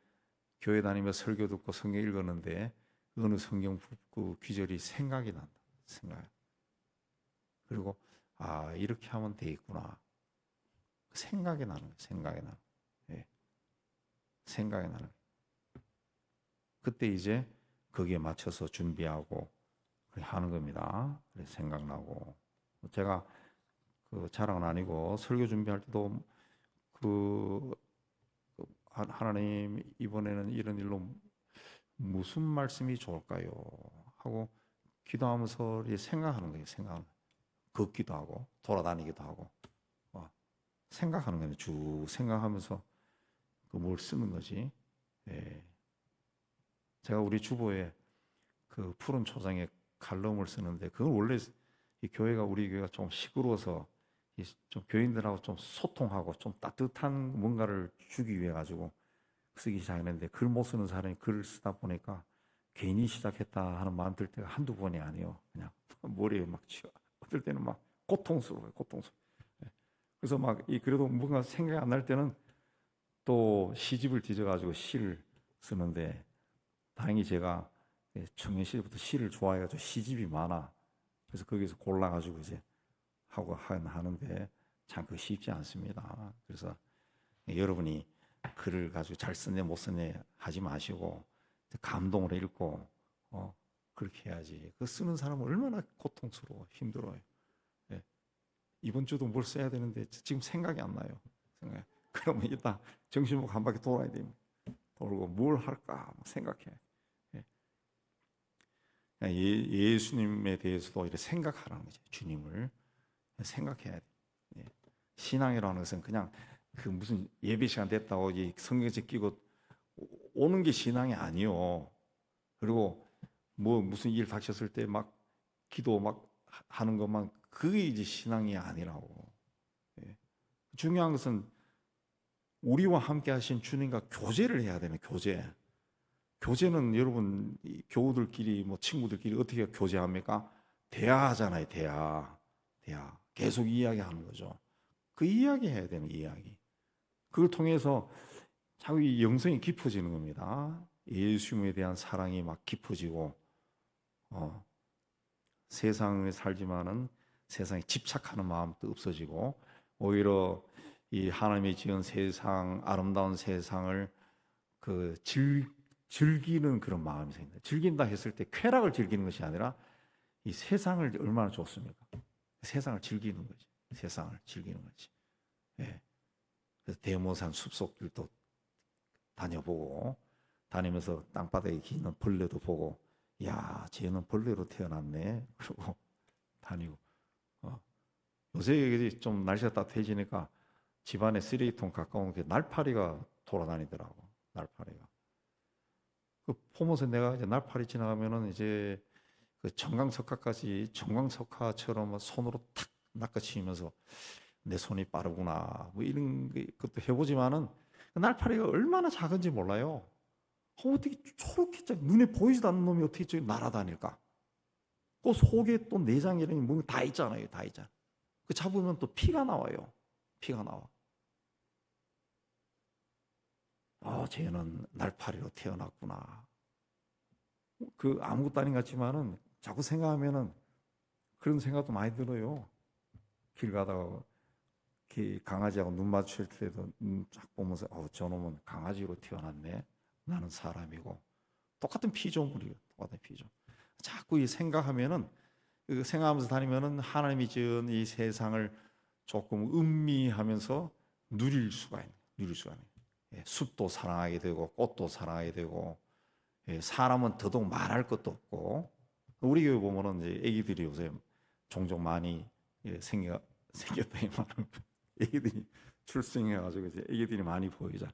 교회 다니며 설교 듣고 성경 읽었는데 어느 성경 그 귀절이 생각이 난다. 생각. 그리고 이렇게 하면 되겠구나. 생각이 나는 거예요. 생각이 나는. 생각이 나는. 그때 이제 거기에 맞춰서 준비하고 하는 겁니다. 그래서 생각나고 제가 그 자랑은 아니고 설교 준비할 때도 하나님 이번에는 이런 일로 무슨 말씀이 좋을까요? 하고 기도하면서 생각하는 거예요. 생각하는 거예요. 걷기도 하고 돌아다니기도 하고 생각하는 거예요. 쭉 생각하면서 뭘 쓰는 거지. 제가 우리 주보에 그 푸른 초장에 칼럼을 쓰는데 그건 원래 우리 교회가 좀 시끄러워서 좀 교인들하고 좀 소통하고 좀 따뜻한 뭔가를 주기 위해 가지고 쓰기 시작했는데 글 못 쓰는 사람이 글을 쓰다 보니까 괜히 시작했다 하는 마음 들 때가 한두 번이 아니에요. 그냥 머리에 막 치워. 어떨 때는 막 고통스러워요. 그래서 막 그래도 뭔가 생각이 안 날 때는 또 시집을 뒤져가지고 시를 쓰는데 다행히 제가 청년 시절부터 시를 좋아해가지고 시집이 많아. 그래서 거기서 골라가지고 이제 하고 하는데 참 그거 쉽지 않습니다. 그래서 여러분이 글을 가지고 잘 썼네 못 썼네 하지 마시고 감동으로 읽고 그렇게 해야지. 그 쓰는 사람은 얼마나 고통스러워 힘들어요. 이번 주도 뭘 써야 되는데 지금 생각이 안 나요. 그러면 일단 정신목 한 바퀴 돌아야 됩니다. 돌고 뭘 할까 생각해. 예수님에 대해서도 이렇게 생각하라는 거죠. 주님을 생각해야 돼. 신앙이라는 것은 그냥 그 무슨 예배 시간 됐다고 성경책 끼고 오는 게 신앙이 아니요. 그리고 뭐 무슨 일 닥쳤을 때 막 기도 막 하는 것만 그게 이제 신앙이 아니라고. 중요한 것은 우리와 함께 하신 주님과 교제를 해야 되는 교제. 교제는 여러분 교우들끼리 뭐 친구들끼리 어떻게 교제합니까? 대화하잖아요. 대화. 계속 이야기하는 거죠. 그 이야기 해야 되는 이야기. 그걸 통해서 자기 영성이 깊어지는 겁니다. 예수님에 대한 사랑이 막 깊어지고 세상에 살지만은 세상에 집착하는 마음도 없어지고 오히려 이 하나님이 지은 세상 아름다운 세상을 즐기는 그런 마음이 생긴다. 즐긴다 했을 때 쾌락을 즐기는 것이 아니라 이 세상을 얼마나 좋습니까? 세상을 즐기는 거지. 세상을 즐기는 거지. 예. 그래서 대모산 숲속길도 다녀보고 다니면서 땅바닥에 기는 벌레도 보고 야 쟤는 벌레로 태어났네 그러고 다니고 요새 좀 날씨가 따뜻해지니까 집안에 쓰레기통 가까운 게 날파리가 돌아다니더라고. 날파리가 그 보면서 내가 이제 날파리 지나가면은 이제 그 정강석화까지 정강석화처럼 손으로 탁 낚아치면서 내 손이 빠르구나 뭐 이런 것도 해보지만은 그 날파리가 얼마나 작은지 몰라요. 어떻게 저렇게 눈에 보이지도 않는 놈이 어떻게 저기 날아다닐까? 그 속에 또 내장이라는 뭐 다 있잖아요, 다 있잖아. 그 잡으면 또 피가 나와요, 피가 나와. 쟤는 날파리로 태어났구나. 그 아무것도 아닌 것 같지만은 자꾸 생각하면은 그런 생각도 많이 들어요. 길 가다가 강아지하고 눈 마주칠 때도 쫙 보면서 저놈은 강아지로 태어났네. 나는 사람이고 똑같은 피조물이에요. 똑같은 피조. 자꾸 이 생각하면은 생각하면서 다니면은 하나님이 지은 이 세상을 조금 음미하면서 누릴 수가 있는. 예, 숲도 사랑하게 되고 꽃도 사랑하게 되고 예, 사람은 더더욱 말할 것도 없고 우리 교회 보면은 이제 아기들이 요새 종종 많이 생겼다니 말은 아기들이 출생해가지고 이제 아기들이 많이 보이잖아.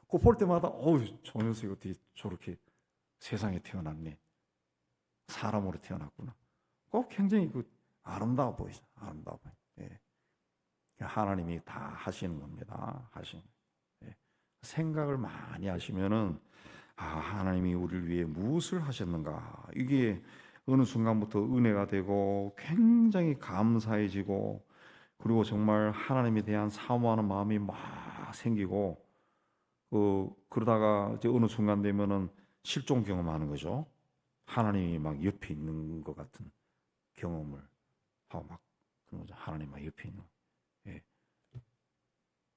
그거 볼 때마다 저 녀석이 어떻게 저렇게 세상에 태어났네. 사람으로 태어났구나. 꼭 굉장히 아름다워 보이죠. 아름다워 보여. 예. 하나님이 다 하시는 겁니다. 예. 생각을 많이 하시면은 하나님이 우리를 위해 무엇을 하셨는가 이게 어느 순간부터 은혜가 되고 굉장히 감사해지고 그리고 정말 하나님에 대한 사모하는 마음이 막 생기고 그러다가 이제 어느 순간 되면은 실종 경험하는 거죠. 하나님이 막 옆에 있는 것 같은 경험을 하고 막 그런 거죠. 하나님 막 옆에 있는. 예.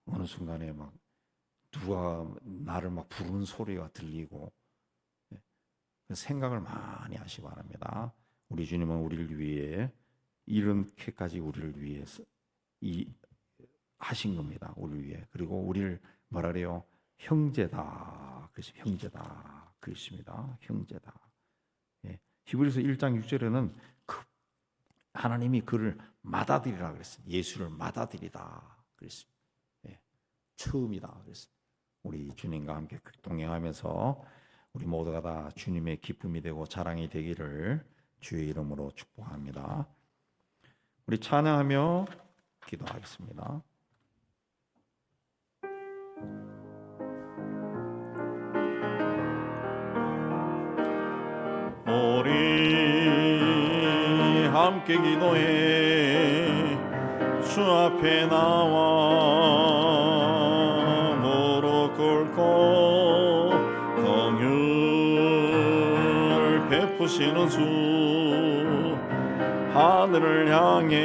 어느 순간에 막 누가 나를 막 부르는 소리가 들리고 예. 생각을 많이 하시기 바랍니다. 우리 주님은 우리를 위해 이렇게까지 우리를 위해서 하신 겁니다. 우리를 위해. 그리고 우리를 뭐라 그래요? 형제다. 그래서 형제다. 그랬습니다. 형제다. 예. 히브리서 1장 6절에는 하나님이 그를 맏아들이라 그랬어요. 예수를 맏아들이다. 그랬습니다. 예. 처음이다. 그랬어요. 우리 주님과 함께 동행하면서 우리 모두가 다 주님의 기쁨이 되고 자랑이 되기를 주의 이름으로 축복합니다. 우리 찬양하며 기도하겠습니다. 우리 함께 기도해 주 앞에 나와 무릎 꿇고 긍휼 베푸시는 주 하늘을 향해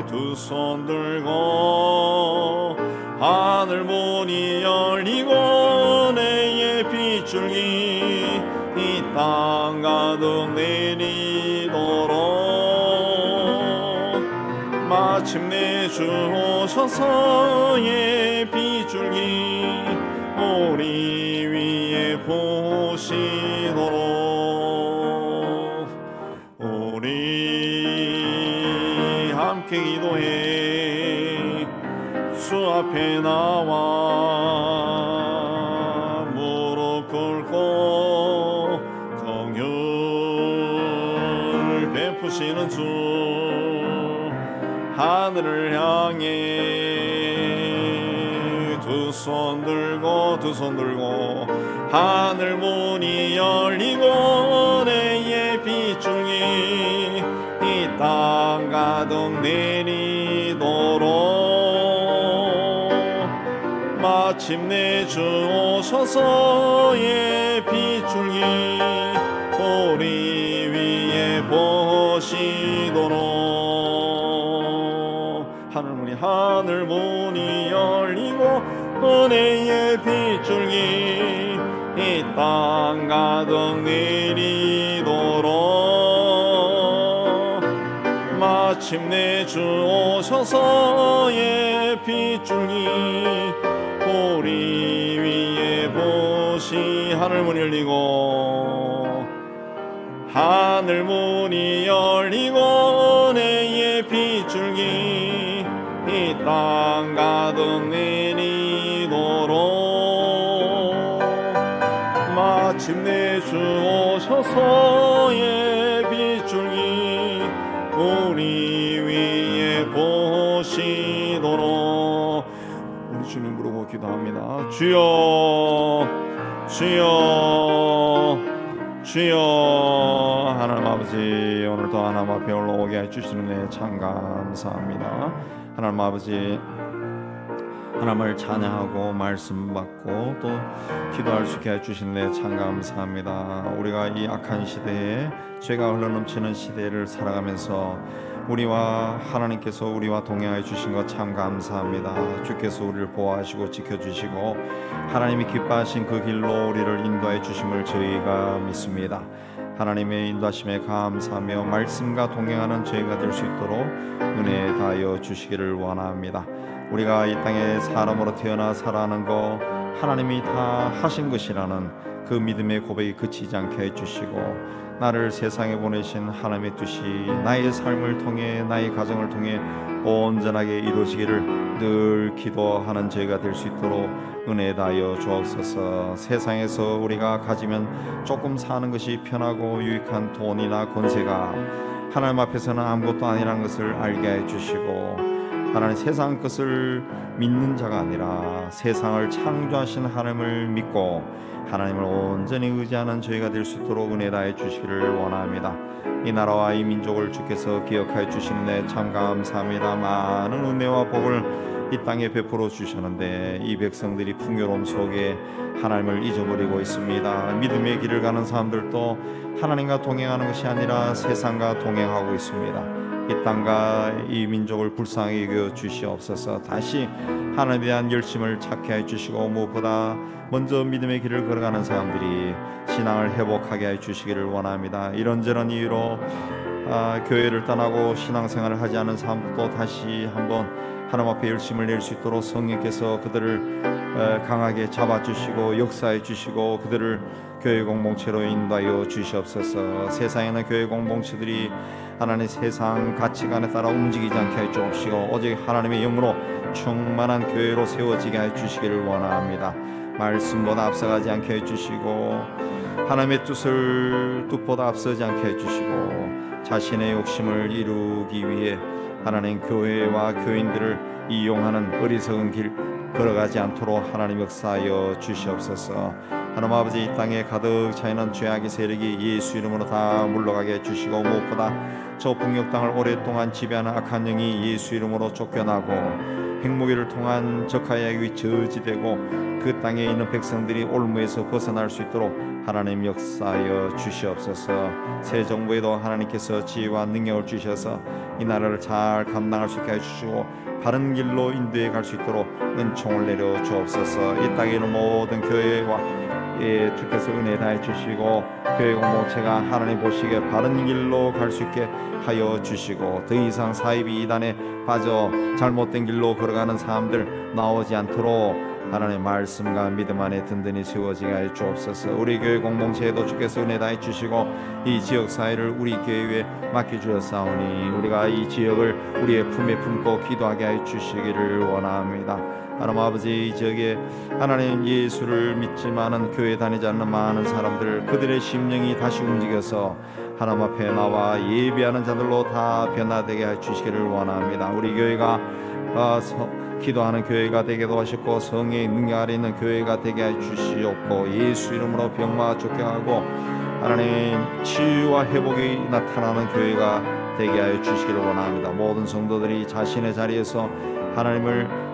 두 손 들고 하늘 문이 열리고 내의 빗줄기 이 땅 가득 내리도록 마침내 주 오셔서의 빗줄기 우리 위에 부으시도록 우리 함께 기도해 주 앞에 나와 무릎 꿇고 긍휼 베푸시는 주 하늘을 향해 두 손 들고 하늘 문이 열리고 내의 빗줄기 이 땅 가득 내리도록 마침내 주 오셔서의 빗줄기 우리 위에 보시도록 하늘 문이 열리고 은혜의 빗줄기 이 땅 가득 내리도록 마침내 주 오셔서의 빗줄기 우리 위에 보시 하늘문이 열리고 하늘문이 열리고 은혜의 빗줄기 이 땅 가득 내리도록 마침내 주 오셔서의 빗줄기 우리 위에 보시도록 우리 주님 부르고 기도합니다. 주여 주여 주여. 하나님 아버지, 오늘도 하나님 앞에 올라오게 해주시는 데 참 감사합니다. 하나님 아버지, 하나님을 찬양하고 말씀 받고 또 기도할 수 있게 해주신 데 참 감사합니다. 우리가 이 악한 시대에 죄가 흘러넘치는 시대를 살아가면서 우리와 하나님께서 우리와 동행해 주신 것 참 감사합니다. 주께서 우리를 보호하시고 지켜주시고 하나님이 기뻐하신 그 길로 우리를 인도해 주심을 저희가 믿습니다. 하나님의 인도하심에 감사하며 말씀과 동행하는 저희가 될 수 있도록 은혜 다하여 주시기를 원합니다. 우리가 이 땅에 사람으로 태어나 살아가는 거 하나님이 다 하신 것이라는 그 믿음의 고백이 그치지 않게 해주시고 나를 세상에 보내신 하나님의 뜻이 나의 삶을 통해 나의 가정을 통해 온전하게 이루어지기를 늘 기도하는 저희가 될 수 있도록 은혜 다하여 주옵소서. 세상에서 우리가 가지면 조금 사는 것이 편하고 유익한 돈이나 권세가 하나님 앞에서는 아무것도 아니라는 것을 알게 해주시고 하나님 세상 것을 믿는 자가 아니라 세상을 창조하신 하나님을 믿고 하나님을 온전히 의지하는 저희가 될 수 있도록 은혜 다해 주시기를 원합니다. 이 나라와 이 민족을 주께서 기억하여 주시는데 참 감사합니다. 많은 은혜와 복을 이 땅에 베풀어 주셨는데 이 백성들이 풍요로움 속에 하나님을 잊어버리고 있습니다. 믿음의 길을 가는 사람들도 하나님과 동행하는 것이 아니라 세상과 동행하고 있습니다. 이 땅과 이 민족을 불쌍히 여겨 주시옵소서. 다시 하나님에 대한 열심을 찾게 해주시고 무엇보다 먼저 믿음의 길을 걸어가는 사람들이 신앙을 회복하게 해주시기를 원합니다. 이런저런 이유로 교회를 떠나고 신앙생활을 하지 않은 사람도 다시 한번 하나님 앞에 열심을 낼 수 있도록 성령께서 그들을 강하게 잡아주시고 역사해 주시고 그들을 교회 공동체로 인도하여 주시옵소서. 세상에는 교회 공동체들이 하나님의 세상 가치관에 따라 움직이지 않게 해 주옵시고 오직 하나님의 영으로 충만한 교회로 세워지게 해 주시기를 원합니다. 말씀보다 앞서가지 않게 해 주시고 하나님의 뜻보다 앞서지 않게 해 주시고 자신의 욕심을 이루기 위해 하나님 교회와 교인들을 이용하는 어리석은 길 걸어가지 않도록 하나님 역사하여 주시옵소서. 하나님 아버지, 이 땅에 가득 차있는 죄악의 세력이 예수 이름으로 다 물러가게 해주시고 무엇보다 저 북녘 땅을 오랫동안 지배하는 악한 영이 예수 이름으로 쫓겨나고 핵무기를 통한 적하의 악이 저지되고 그 땅에 있는 백성들이 올무에서 벗어날 수 있도록 하나님 역사하여 주시옵소서. 새 정부에도 하나님께서 지혜와 능력을 주셔서 이 나라를 잘 감당할 수 있게 해주시고 바른 길로 인도해 갈 수 있도록 은총을 내려 주옵소서. 이 땅에 있는 모든 교회와 주께서 은혜 다해 주시고 교회 공동체가 하나님 보시기에 바른 길로 갈 수 있게 하여 주시고 더 이상 사이비 이단에 빠져 잘못된 길로 걸어가는 사람들 나오지 않도록 하나님의 말씀과 믿음 안에 든든히 세워지게 하여 주옵소서. 우리 교회 공동체에도 주께서 은혜 다해 주시고 이 지역 사회를 우리 교회에 맡겨주었사오니 우리가 이 지역을 우리의 품에 품고 기도하게 하여 주시기를 원합니다. 하나님 아버지, 이 지역에 하나님 예수를 믿지만은 교회 다니지 않는 많은 사람들 그들의 심령이 다시 움직여서 하나님 앞에 나와 예배하는 자들로 다 변화되게 해 주시기를 원합니다. 우리 교회가 기도하는 교회가 되게 도와주시고 성의 능력 아래 있는 교회가 되게 해 주시옵고 예수 이름으로 병마가 쫓겨가고 하나님 치유와 회복이 나타나는 교회가 되게 하여 주시기를 원합니다. 모든 성도들이 자신의 자리에서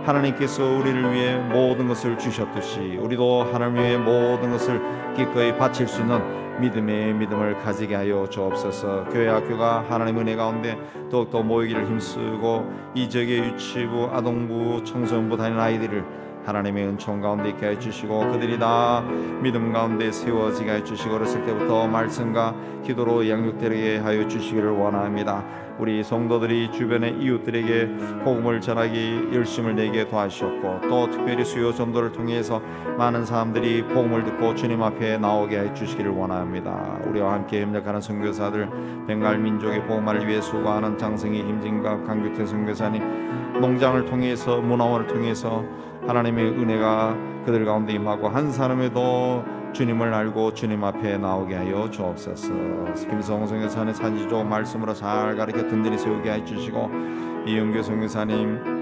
하나님께서 우리를 위해 모든 것을 주셨듯이 우리도 하나님 위해 모든 것을 기꺼이 바칠 수 있는 믿음의 믿음을 가지게 하여 주옵소서. 교회 학교가 하나님의 은혜 가운데 더욱더 모이기를 힘쓰고 이 지역의 유치부, 아동부, 청소년부 다니는 아이들을 하나님의 은총 가운데 있게 해주시고 그들이 다 믿음 가운데 세워지게 해주시고 어렸을 때부터 말씀과 기도로 양육되게 하여 주시기를 원합니다. 우리 성도들이 주변의 이웃들에게 복음을 전하기 열심을 내게 도와주셨고 또 특별히 수요 전도를 통해서 많은 사람들이 복음을 듣고 주님 앞에 나오게 해주시기를 원합니다. 우리와 함께 협력하는 선교사들, 벵갈 민족의 복음을 위해 수고하는 장성희, 김진각, 강규태 선교사님, 농장을 통해서 문화원을 통해서 하나님의 은혜가 그들 가운데 임하고 한 사람에도 주님을 알고 주님 앞에 나오게 하여 주옵소서. 김성호 선교사님 산지조 말씀으로 잘 가르쳐 든든히 세우게 해주시고 이영규 선교사님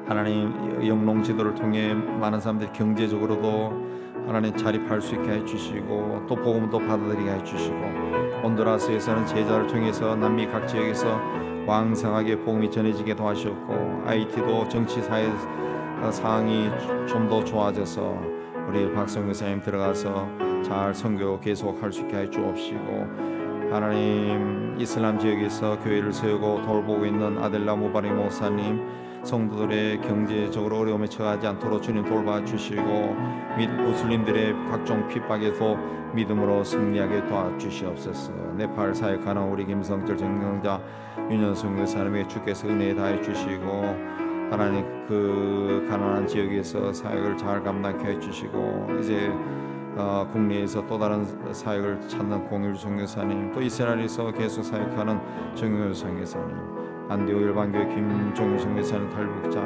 하나님 영농 지도를 통해 많은 사람들이 경제적으로도 하나님 자립할 수 있게 해주시고 또 복음도 받아들이게 해주시고 온두라스에서는 제자를 통해서 남미 각 지역에서 왕성하게 복음이 전해지게 도와주셨고 IT도 정치 사회 상황이 좀 더 좋아져서 우리 박성규 사님 들어가서 잘 선교 계속할 수 있게 해 주옵시고 하나님 이슬람 지역에서 교회를 세우고 돌보고 있는 아델라 무바리 목사님 성도들의 경제적으로 어려움에 처하지 않도록 주님 돌봐주시고 무슬림들의 각종 핍박에도 믿음으로 승리하게 도와주시옵소서. 네팔 사역하는 우리 김성철 정경자 윤현성 교사님의 주께서 은혜 다해 주시고 하나님 그 가난한 지역에서 사역을 잘 감당케 해주시고 이제 국내에서 또 다른 사역을 찾는 공일 선교사님 또 이스라엘에서 계속 사역하는 정효 선교사님 안디오 일반교회 김종일 선교사님 탈북자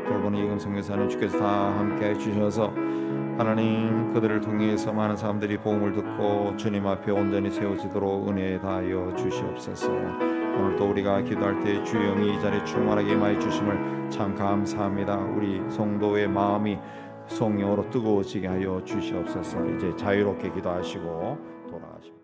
돌보는 이금 선교사님 주께서 다 함께 해주셔서 하나님 그들을 통해서 많은 사람들이 복음을 듣고 주님 앞에 온전히 세워지도록 은혜 다하여 주시옵소서. 오늘도 우리가 기도할 때 주의 영이 이 자리에 충만하게 임하여 주심을 참 감사합니다. 우리 성도의 마음이 성령으로 뜨거워지게 하여 주시옵소서. 이제 자유롭게 기도하시고 돌아가십니다.